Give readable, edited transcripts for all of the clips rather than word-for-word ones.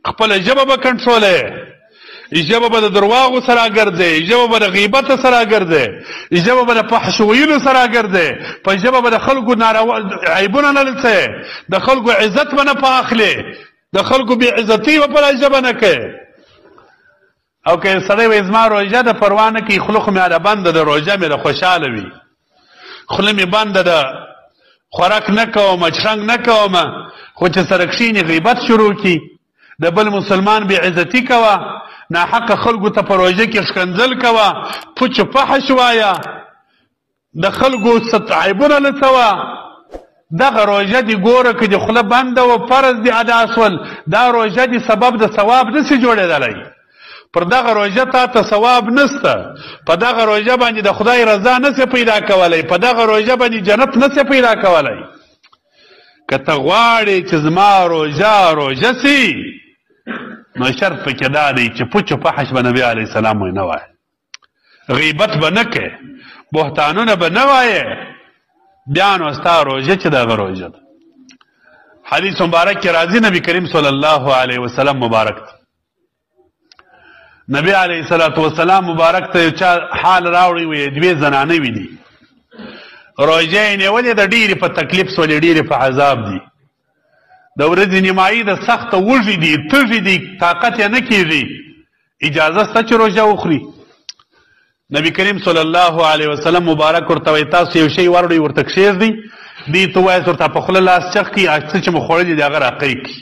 خپله ژبه به کنټرولوې، ژبه به د درواغو سره ګرځې، ژبه به د غیبت سره ګرځې، ژبه به د فحش ویلو سره ګرځې، په ژبه به د خلکو عیبونه نه لڅې، د خلکو عزت به نه په اخلې، د خلکو بې عزتي به په ژبه نه کوې. او که سړی وایي زما روژه ده پروا نه کوي، خوله خو مې ده بنده ده، روژه مې ده خوشحاله وي، خوله مې بنده ده، خوراک نه کوم، چرنګ نه کوم، خو چې سره کښېني غیبت شروع کړي، د بل مسلمان بې عزتي کوه، ناحقه خلکو ته په روژه کې ښکنځل کوه، پوچ فحش وایه، د خلکو عیبونه لڅوه، دغه روژه دې ګوره که دې خوله بنده و فرض دې ادا شول، دا روژه دې سبب د ثواب نسي جوړېدلی. پر دغه روژه تا ته ثواب نسته، په دغه روژه باندې د خدای رضا نسې پیدا کولی، په دغه روژه باندې جنت نسې پیدا کولی. که ته غواړې چې زما روژه سي، نو شرط پکې دا دی چې پوچ و فحش به نبي علیه السلام وی نه وایه، غیبت به نه کوې، بهتانونه به نه وایې، بیا نو ستا روژه چې دغه روژه ده. حدیث مبارک کې راځي نبی کریم صلی الله علیه وسلم مبارک ته، نبی علیه السلام مبارک ته یو چا حال راوړی وي، دوې زنانه وي دي، روژه یې نیولې ده، ډېرې په تکلیف سولې، ډېرې په عذاب دي، د ورځې نیمایي د سخته وږي دي، تږي دي، طاقت یې نه کېږي، اجازه شته چې روژه وخوري. نبی کریم صلی الله علیه وسلم مبارک ورته وایي تاسو یو شی وروړئ ورته کښېږدئ، دې ته ووایاست ورته په خوله لاس چغ کړي، څه چې مو خوړلي دي هغه راقی کړي،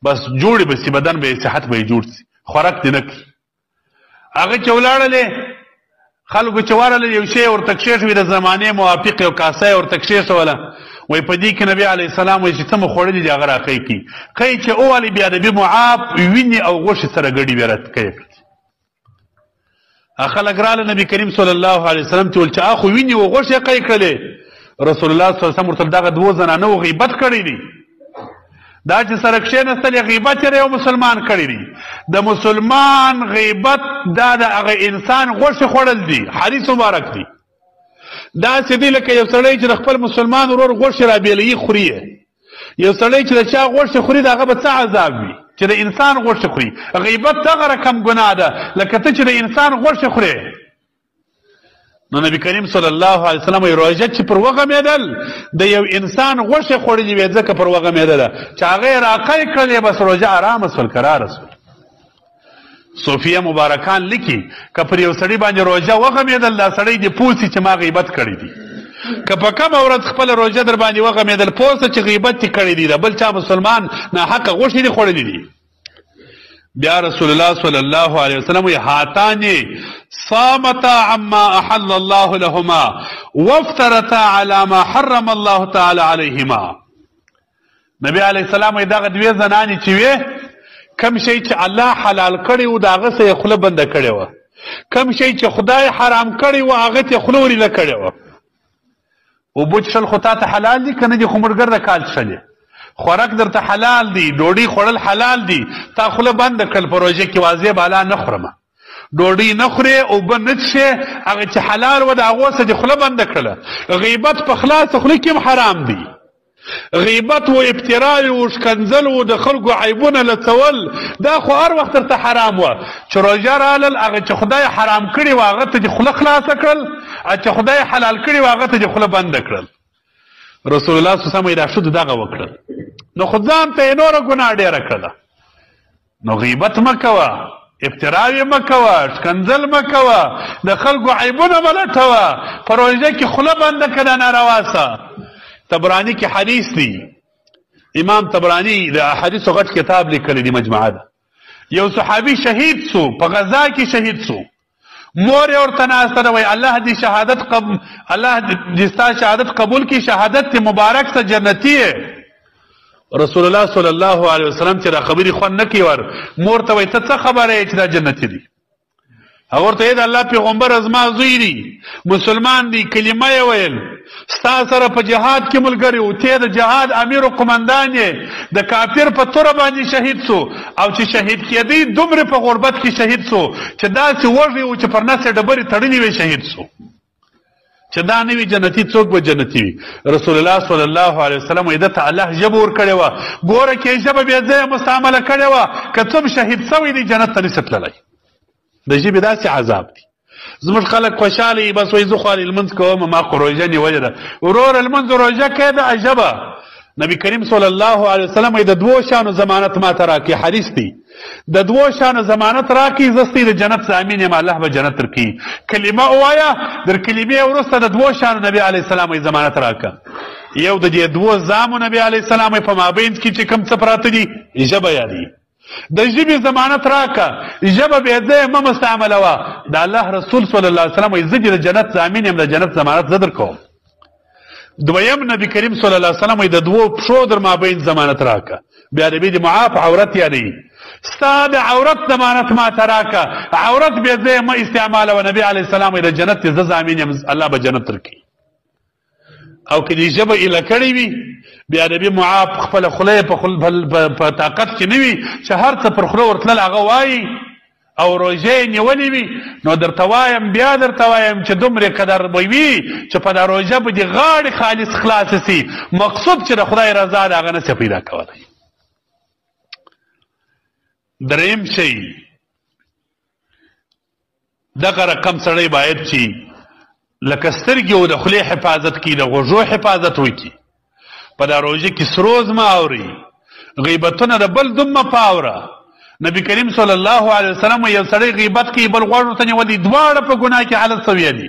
بس جوړې به سي، بدن به یې صحت به یې جوړ سي، خوراک دې نه کړي. هغه چې ولاړلې خلکو چې ورغلل یو شی ورته کښېښوي، د زمانې موافق یو کاسه یې ورته کښېښوله، وایي په دې کې نبي علیه السلام وایي چې څه مو خوړلي دي هغه راقی کړي، قی چې ووالي بیا ادبي معاف وینې او غوښې سره ګډې بیا راقی کړي. خلک راله نبی کریم صلی الله علیه وسلم ته ویل چې اخو وینې و غوښې قی کړلې، رسول الله صلی الله علیه وسلم ورته دغه دوه زنانو غیبت کړی دی، دا چې سره کښېنستلې غیبت یې یو مسلمان کړی دی، د مسلمان غیبت دا د هغه انسان غوښې خوړل دي، حدیث مبارک دی. داسې دی لکه یو سړی چې د خپل مسلمان ورور غوښې رابېلوي خوري، یو سړی چې د چا غوښې خوري د هغه به څه عذاب وي چې د انسان غوښې خوري. غیبت دغه رقم ګناه ده لکه ته چې د انسان غوښې خورې. نو نبی کریم صلی الله علیه وسلم وایي روژه چې پر وغمېدل د یو انسان غوښې خوړلې وې ځکه پر وغمېدله، چې هغه یې راقی کړلې بس روژه ارامه سول، کراره سول. صوفیه مبارکان لیکي که پر یو سړي باندې روژه وغمېدل، دا سړی دې پوه سي چې ما غیبت کړی دی، که په کومه ورځ خپله روژه در باندې وغمېدل پوه سه چې غیبت دې کړی دی، د بل چا مسلمان ناحقه غوښې دې خوړلې دي. بیا رسول الله صلی الله علیه وسلم وی هاتانی صامتا عما احل الله لهما وافترتا على ما حرم الله تعالی علیهما. نبی علیه السلام وی دغه دوې زنانې چې وې، کم شی چې الله حلال کړی و د هغه څه یې خوله بنده کړې وه، کم شی چې خدای حرام کړی و هغه ته یې خوله وریله کړې وه. اوبه څښل خو تا ته حلال دي که نه دي؟ خو مړګر د کال څښلې، خوراک درته حلال دی، ډوډۍ خوړل حلال دی، تا خوله بنده کړل په روژه کې واضح بالا نه خورمه، ډوډۍ نه خورې، اوبه نه څښې، هغه چې حلال و د هغو څه دې خوله بنده کړله. غیبت په خلاصه خوله کې هم حرام دی، غیبت و ابتراء و ښکنځل و د خلکو عیبونه لڅول، دا خو هر وخت درته حرام وه. چې روژه رالل هغه چې خدای حرام کړي و هغه ته دې خوله خلاصه کړل، چې خدای حلال کړي و هغه ته دې خوله بنده کړل. رسول الله صلی الله علیه وسلم دا ښځو دغه وکړل، نو خو ځان ته یې نوره ګناه ډېره کړله. نو غیبت مه کوه، ابتراوې مه کوه، ښکنځل مه کوه، د خلکو عیبونه مه لټوه، په روژه کې خوله بنده که دا ناروا څه. طبراني کې حدیث دی، امام طبراني د احادیثو غټ کتاب لیکلی دی، مجموعه ده. یو صحابي شهید سو، په غزا کې شهید سو، مور یې ورته ناسته ده، وایي الله دې ستا شهادت قبول کړي، شهادت دې مبارک سه، جنتي یې. رسول الله صلی الله علیه وسلم چې دا خبرې خوند نه کوي ور مور ته وایي ته څه خبره یې چې دا جنتي دي؟ هغه ورته یې د الله پیغمبر زما زوی دی، مسلمان دی، کلمه یې ویل، ستا سره په جهاد کې ملګری و، ته د جهاد امیر و قمندان یې، د کافر په توره باندې شهید سو، او چې شهید کېدی دومره په غربت کې شهید سو چې داسې وږی و چې پر نس یې ډبرې تړلې وې شهید سو. چې دا نه وي جنتي څوک به جنتي وي. رسول الله صلی الله علیه وسلم وایي ده ته الله ژبه ورکړې وه. ګوره کې ژبه بې ځایه مستعمله کړې وه، که څوم شهید سوی دی جنت ته نشي تللی. د ژبې داسې عذاب دی. زموږ خلک خوشحاله وي، بس وایي زه خو لمونځ کوم، ما خو روژه نیولې ده. وروره لمونځ روژه کوې ده عجبه. نبی کریم صلی الله علیه وسلم وایي د دوو شیانو ضمانت ما ته راکړي. حدیث دی د دوو شیانو ضمانت راکړي، زه ستی د جنت ضامن یم، الله به جنت درکړي. کلمه ووایه، در کلمې وروسته د دوو شیانو نبي علیه السلام وایي ضمانت راکړه. یو د دې دوو زامو نبي علیه السلام وایي په مابین کې چې کوم څه پراته دي ژبه یادي. د ژبې ضمانت راکړه، ژبه بې ځایه مه مستعملوه. د الله رسول صلی الله علیه وسلم وایي زه د جنت ضامن یم، د جنت ضمانت زه درکوم. دویم نبی کریم صلی الله علیه وسلم وایي د دوو پښو در مابین ضمانت راکړه. بیا د دې معاف عورت یادوي. ستا د عورت ضمانت ما ته راکړه، عورت بې ځایه مه استعمالوه. نبي علیه السلام وایي د جنت زه ضامن یم، الله به جنت درکړي. او که دې ژبه ایله کړې وي، بیا نبي معاف خپله خوله یې په طاقت کې نه وي چې هر څه پر خوله ورتلل هغه وایي، او روژه یې نیولې وي، نو درته وایم بیا درته وایم چې دومرې قدر به وي چې په دا روژه به دې غاړې خالص خلاصې سي. مقصود چې د خدای رضا د هغه نسي پیدا کولی. دریم شی دغه رقم سړی باید چې لکه سترګې او د خولې حفاظت کړي، د غوږو حفاظت وکړي. په دا روژه کې سروز مه اوري، غیبتونه د بل دوم مه پاوره. نبی کریم صلی الله علیه وسلم یو سړی غیبت کوي بل غوږ ورته نیولی، دواړه په ګناه کې حالت سویه دي.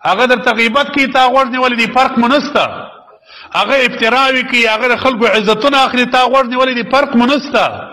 هغه درته غیبت کوي، تا غوږ نیولی دی، فرق مو نسته. هغه افتراوي کوي، هغه د خلکو عزتونه اخلي، تا غوږ نیولی دی، فرق مو نسته.